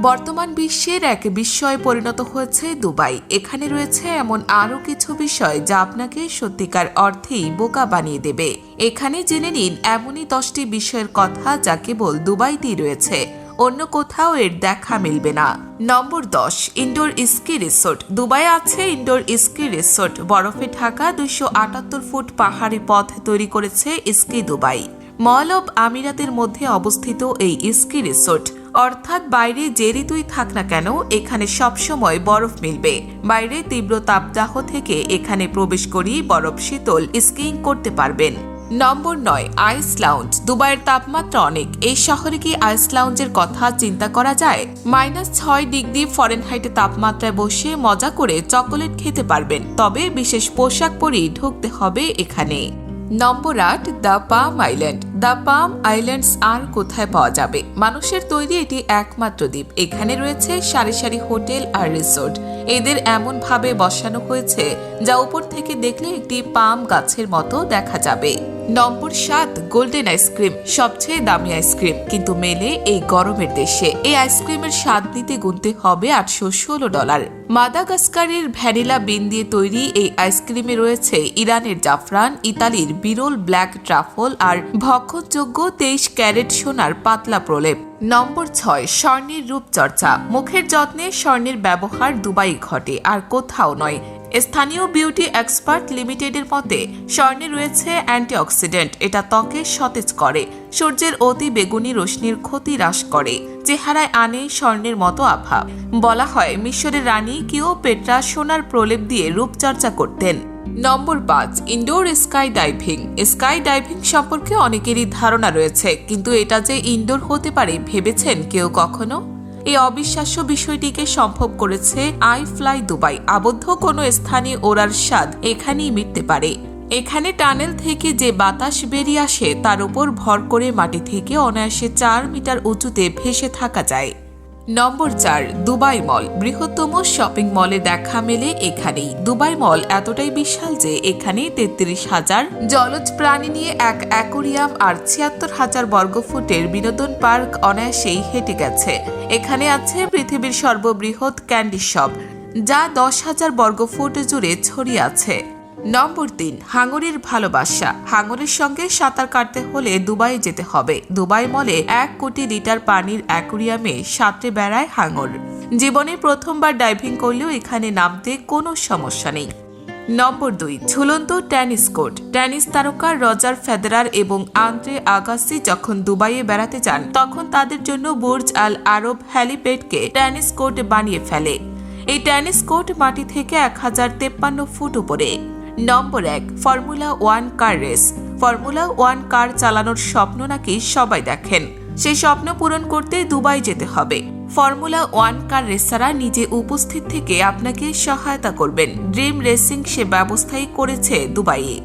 বর্তমান বিশ্বের এক বিস্ময়ে পরিণত হয়েছে দুবাই। এখানে রয়েছে এমন আরও কিছু বিষয় যা আপনাকে সত্যিকার অর্থেই বোকা বানিয়ে দেবে। এখানে জেনে নিন এমনই 10টি বিষয়ের কথা যা কেবল দুবাইতেই রয়েছে, অন্য কোথাও এর দেখা মিলবে না। নম্বর 10, ইনডোর স্কি রিসোর্ট। দুবাই আছে ইনডোর স্কি রিসোর্ট। বরফে ঢাকা 278 ফুট পাহাড়ি পথ তৈরি করেছে স্কি দুবাই। মল অব আমিরাতের মধ্যে অবস্থিত এই স্কি রিসোর্ট, অর্থাৎ বাইরে যে ঋতুই থাক না কেন এখানে সবসময় বরফ মিলবে। বাইরে তীব্র তাপদাহ থেকে এখানে প্রবেশ করেই বরফ শীতল স্কিইং করতে পারবেন। নম্বর 9, আইস লাউঞ্জ। দুবাইয়ের তাপমাত্রা অনেক, এই শহরে কি আইস লাউঞ্জের কথা চিন্তা করা যায়? -6 ডিগ্রি ফরেনহাইটে তাপমাত্রায় বসে মজা করে চকোলেট খেতে পারবেন, তবে বিশেষ পোশাক পরেই ঢুকতে হবে এখানে। Number 8, the Palm Island. The Palm Islands আর কোথায় পাওয়া যাবে? মানুষের তৈরি এটি একমাত্র দ্বীপ। এখানে রয়েছে সারি সারি হোটেল আর রিসোর্ট। এদের এমন ভাবে বসানো হয়েছে যা উপর থেকে দেখলে একটি পাম গাছের মতো দেখা যাবে। নম্বর 7, গোল্ডেন আইসক্রিম। সবচেয়ে দামি আইসক্রিম, কিন্তু মেলে এই গরমের দেশে। এই আইসক্রিমের স্বাদ নিতে গুনতে হবে $816। মাদাগাস্কারের ভ্যানিলা বিন দিয়ে তৈরি এই আইসক্রিমে রয়েছে ইরানের জাফরান, ইতালির বিরল ব্ল্যাক ট্রাফল আর ভক্ষণযোগ্য 23 ক্যারেট সোনার পাতলা প্রলেপ। নম্বর 6, স্বর্ণের রূপচর্চা। মুখের যত্নে স্বর্ণের ব্যবহার দুবাই ঘটে, আর কোথাও নয়। স্থানীয় বিউটি এক্সপার্ট লিমিটেডের মতে স্বর্ণে রয়েছে অ্যান্টিঅক্সিডেন্ট। এটা ত্বকে সতেজ করে, সূর্যের অতি বেগুনি রশ্মির ক্ষতি হ্রাস করে, চেহারায় আনে স্বর্ণের মতো আভা। বলা হয় মিশরের রানী ক্লিওপেট্রা সোনার প্রলেপ দিয়ে রূপচর্চা করতেন। নম্বর 5, indoor sky diving. Sky diving সম্পর্কে অনেকেরই ধারণা রয়েছে, কিন্তু এটা যে ইনডোর হতে পারে ভেবেছেন কেউ কখনো? এই অবিশ্বাস্য বিষয়টিকে সম্ভব করেছে আই ফ্লাই দুবাই। আবদ্ধ কোনো স্থানে ওড়ার স্বাদ এখানেই মিটতে পারে। এখানে টানেল থেকে যে বাতাস বেরিয়ে আসে তার উপর ভর করে মাটি থেকে অনায়াসে 4 মিটার উঁচুতে ভেসে থাকা যায়। নম্বর 4, দুবাই মল। বৃহত্তম শপিং মলে দেখা মেলে এখানেই। দুবাই মল এতটাই বিশাল যে এখানে 33,000 জলজ প্রাণী নিয়ে এক অ্যাকোরিয়াম আর 76,000 বর্গফুটের বিনোদন পার্ক অনায়াসেই হেঁটে গেছে। এখানে আছে পৃথিবীর সর্ববৃহৎ ক্যান্ডি শপ, যা 10,000 বর্গফুট জুড়ে ছড়িয়ে আছে। নম্বর 3, হাঙরের ভালোবাসা। হাঙরের সঙ্গে সাঁতার কাটতে হলে দুবাই যেতে হবে। দুবাই মলে 1 কোটি লিটার পানির অ্যাকোরিয়ামে সাঁতরে বেড়ায় হাঙর। জীবনে প্রথমবার ডাইভিং করলেও এখানে নামতে কোনো সমস্যা নেই। নম্বর 2, ঝুলন্ত টেনিস কোর্ট। টেনিস তারকা রজার ফেদেরার এবং আন্দ্রে আগাসি যখন দুবাইয়ে বেড়াতে যান তখন তাদের জন্য বুর্জ আল আরব হ্যালিপ্যাডকে টেনিস কোর্ট বানিয়ে ফেলে। এই টেনিস কোর্ট মাটি থেকে 1053 ফুট উপরে। নম্বর 1, ফর্মুলা 1 কার রেস। ফর্মুলা 1 কার চালানোর স্বপ্ন নাকি সবাই দেখেন। সেই স্বপ্ন পূরণ করতে দুবাই যেতে হবে। ফর্মুলা 1 কার রেসাররা নিজে উপস্থিত থেকে আপনাকে সহায়তা করবেন। ড্রিম রেসিং সে ব্যবস্থাই করেছে দুবাইয়ে।